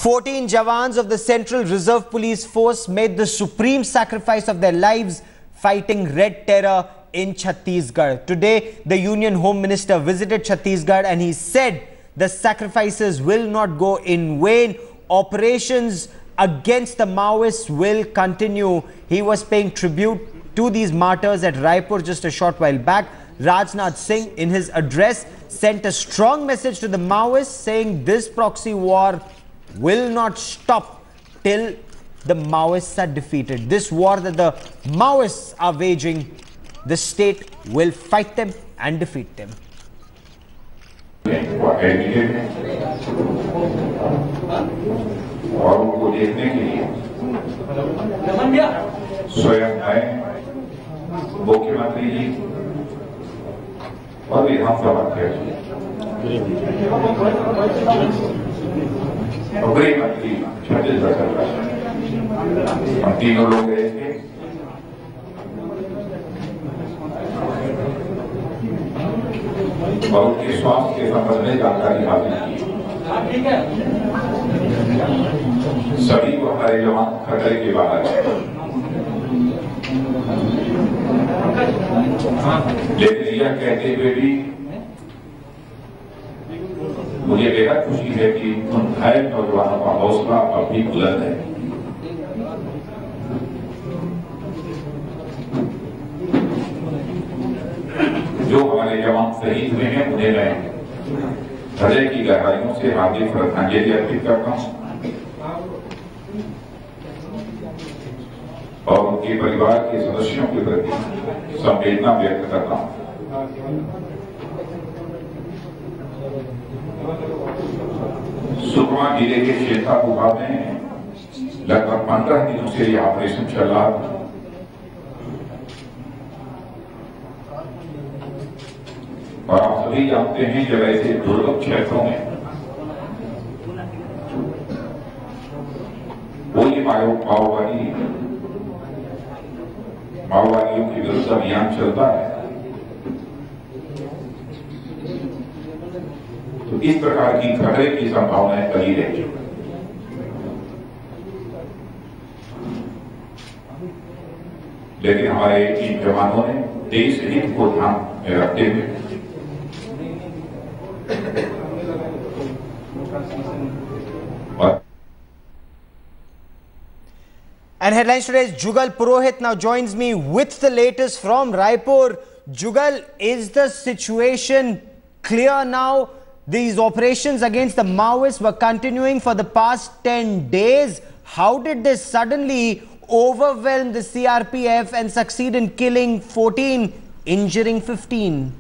14 Jawans of the Central Reserve Police Force made the supreme sacrifice of their lives fighting Red Terror in Chattisgarh. Today, the Union Home Minister visited Chattisgarh and he said the sacrifices will not go in vain. Operations against the Maoists will continue. He was paying tribute to these martyrs at Raipur just a short while back. Rajnath Singh, in his address, sent a strong message to the Maoists saying this proxy war will not stop till the Maoists are defeated. This war that the Maoists are waging, the state will fight them and defeat them. और उनको देखने के लिए स्वयं मैं मुख्यमंत्री जी और विधानसभा अध्यक्ष और गृह मंत्री छत्तीसगढ़ सरकार हम तीनों लोग गए थे। और उनके स्वास्थ्य के संबंध में जानकारी हासिल की। सभी को हमारे जवान खतरे के बाहर है, लेकिन यह कहते हुए भी मुझे बेहद खुशी है कि उन घायल नौजवानों का हौसला अब भी बुलंद है। जो हमारे जवान शहीद हुए हैं उन्हें मैं हृदय की गहराइयों से हार्दिक श्रद्धांजलि अर्पित करता हूं और उनके परिवार के सदस्यों के प्रति संवेदना व्यक्त करता हूं। सुकमा जिले के क्षेत्रा भूभाग में लगभग 15 दिनों से यह ऑपरेशन चल रहा था। और आप सभी जानते हैं जब ऐसे दुर्गम क्षेत्रों में कोई माओवादियों के विरुद्ध अभियान चलता है तो इस प्रकार की खतरे की संभावनाएं बनी रहती है। लेकिन हमारे इन जवानों ने देश हित को ध्यान में रखते हुए And headlines today's Jugal Purohit now joins me with the latest from Raipur. Jugal, is the situation clear now? These operations against the Maoists were continuing for the past 10 days. How did they suddenly overwhelm the CRPF and succeed in killing 14, injuring 15?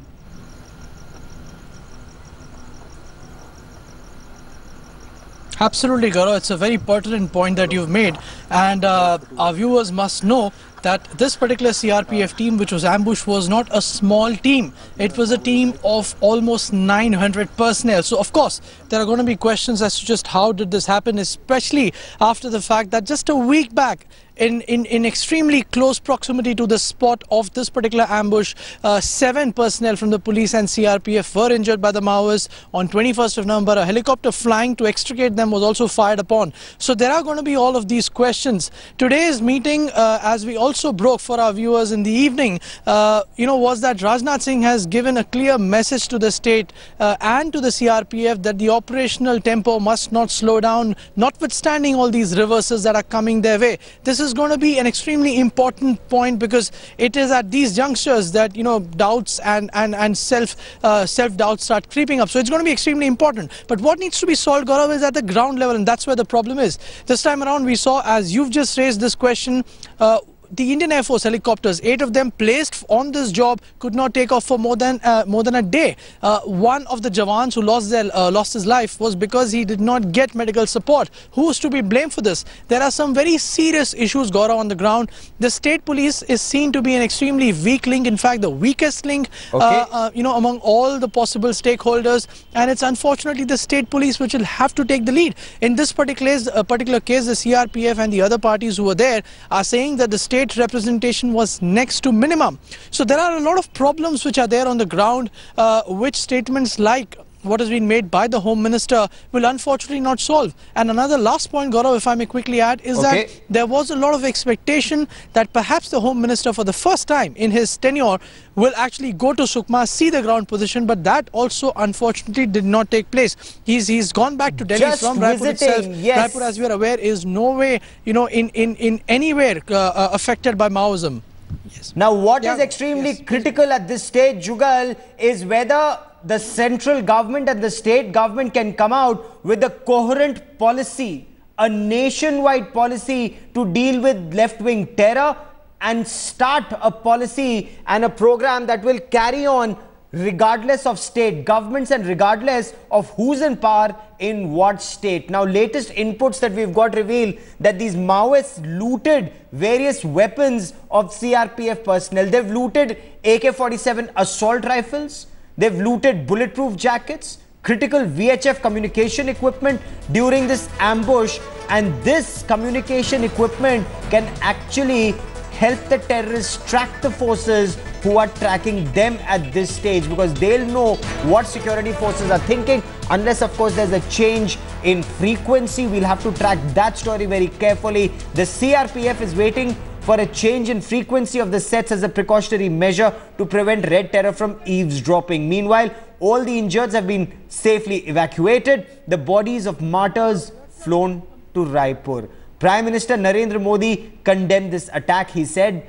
Absolutely, Gaurav. It's a very pertinent point that you've made, and our viewers must know that this particular CRPF team which was ambushed was not a small team. It was a team of almost 900 personnel. So of course there are going to be questions as to just how did this happen, especially after the fact that just a week back in extremely close proximity to the spot of this particular ambush, 7 personnel from the police and CRPF were injured by the Maoists. On 21st of November, a helicopter flying to extricate them was also fired upon. So there are going to be all of these questions. Today's meeting, as we also broke for our viewers in the evening, was that Rajnath Singh has given a clear message to the state and to the CRPF that the operational tempo must not slow down, notwithstanding all these reverses that are coming their way. This is going to be an extremely important point because it is at these junctures that doubts and self-doubt start creeping up. So it's going to be extremely important. But what needs to be solved, Gaurav, is at the ground level, and that's where the problem is. This time around we saw, as you've just raised this question, the Indian Air Force helicopters, 8 of them placed on this job, could not take off for more than a day. One of the Jawans who lost his life was because he did not get medical support. Who is to be blamed for this? There are some very serious issues, Gaurav, on the ground. The state police is seen to be an extremely weak link, in fact the weakest link, among all the possible stakeholders, and it's unfortunately the state police which will have to take the lead. In this particular case, the CRPF and the other parties who were there are saying that the state representation was next to minimum. So there are a lot of problems which are there on the ground, which statements like what has been made by the Home Minister will unfortunately not solve. And another last point, Gaurav, if I may quickly add, is that there was a lot of expectation that perhaps the Home Minister for the first time in his tenure will actually go to Sukma, see the ground position, but that also unfortunately did not take place. He's gone back to Delhi Just from Raipur itself. yes. Raipur, as we are aware, is no way, in anywhere affected by Maoism. Yes. Now, what is extremely critical at this stage, Jugal, is whether the central government and the state government can come out with a coherent policy, a nationwide policy to deal with left-wing terror and start a policy and a program that will carry on regardless of state governments and regardless of who's in power in what state. Now, latest inputs that we've got reveal that these Maoists looted various weapons of CRPF personnel. They've looted AK-47 assault rifles. They've looted bulletproof jackets, critical VHF communication equipment during this ambush. And this communication equipment can actually help the terrorists track the forces who are tracking them at this stage, because they'll know what security forces are thinking. Unless, of course, there's a change in frequency, we'll have to track that story very carefully. The CRPF is waiting for a change in frequency of the sets as a precautionary measure to prevent red terror from eavesdropping. Meanwhile, all the injured have been safely evacuated. The bodies of martyrs flown to Raipur. Prime Minister Narendra Modi condemned this attack. He said,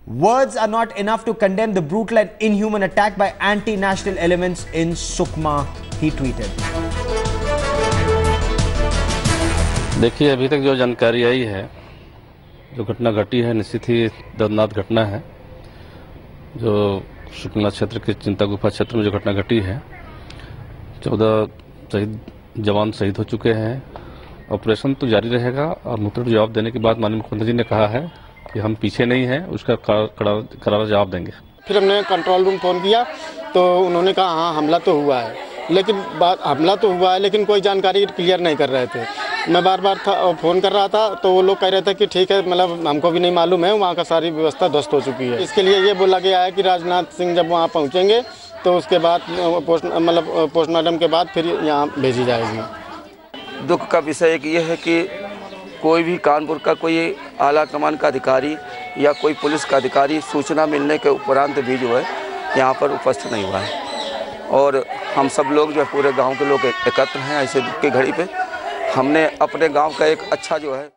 "Words are not enough to condemn the brutal and inhuman attack by anti-national elements in Sukma," he tweeted. देखिए, अभी तक जो जानकारी आई है, जो घटना घटी है, निश्चित ही दर्दनाक घटना है। जो सुकमा क्षेत्र के चिंता गुफा क्षेत्र में जो घटना घटी है, 14 जवान शहीद हो चुके हैं। ऑपरेशन तो जारी रहेगा और मुंहतोड़ जवाब देने के बाद माननीय मुख्यमंत्री जी ने कहा है कि हम पीछे नहीं हैं, उसका करारा जवाब देंगे। फिर हमने कंट्रोल रूम फोन किया तो उन्होंने कहा हाँ हमला तो हुआ है, लेकिन हमला तो हुआ है लेकिन कोई जानकारी क्लियर नहीं कर रहे थे। मैं बार बार फ़ोन कर रहा था तो वो लोग कह रहे थे कि ठीक है, मतलब हमको भी नहीं मालूम है, वहाँ का सारी व्यवस्था ध्वस्त हो चुकी है। इसके लिए ये बोला गया है कि राजनाथ सिंह जब वहाँ पहुँचेंगे तो उसके बाद पोस्टमार्टम के बाद फिर यहाँ भेजी जाएगी। दुख का विषय एक ये है कि कोई भी कानपुर का कोई आला कमान का अधिकारी या कोई पुलिस का अधिकारी सूचना मिलने के उपरांत भी जो है यहाँ पर उपस्थित नहीं हुआ है। और हम सब लोग जो है पूरे गांव के लोग एकत्र हैं। ऐसे दुख की घड़ी पे हमने अपने गांव का एक अच्छा जो है